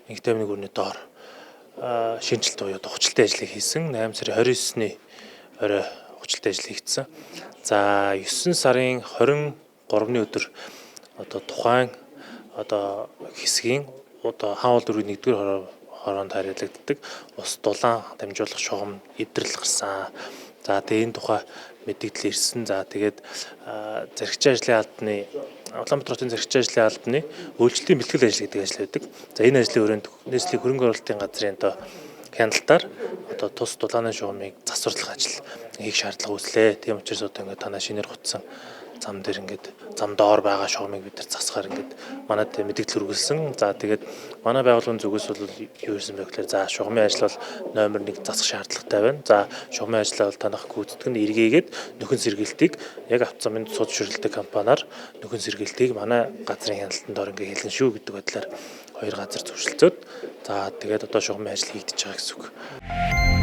Ингээдтэй амны гүрний доор шинжилт буюу хувьчилтын ажлыг хийсэн. 8 сарын 29-ний орой хувьчилтын ажил хийгдсэн. За 9 сарын 23-ны өдөр одоо тухайн одоо хэсгийн одоо хаан уул дөрвийн 1-р хороонд харьяалагддаг ус дулаан дамжуулах шугам эвдрэл гарсан. За тэгээ энэ тухай мэдээлэл ирсэн. За тэгээд зарчим ажлын албаны Улаанбаатар хотын зарчим ажлын албаны үйлчлэлийн бэлтгэл ажил гэдэг ажил байдаг. За энэ ажлын хүрээнд нийслэлийн хөрөнгө оруулалтын газрын одоо хяналтаар одоо тус дулааны шугамыг засварлах ажил хийх шаардлага үүслээ. Тийм учраас одоо ингээд танаа шинээр гутсан зам дээр ингээд зам доор байгаа шугамыг бид нар засахаар ингээд манайд мэдээлэл хүргэлсэн. За тэгээд манай байгууллагын зүгээс бол юу ирсэн бэ гэхээр за шугамын ажил бол номер 1 засах шаардлагатай байна. За шугамын ажлаа бол танах гүйцэтгэх нь эргээгээд нөхөн сэргээлтийг яг автозамын цуд зөвшөөрөлтэй компаниар нөхөн сэргээлтийг манай газрын хяналтанд дор ингээд хэлнэ шүү гэдэг байдлаар хоёр газар зөвшөлдсөд за тэгээд одоо шугамын ажил хийгдэж байгаа гэсэн үг.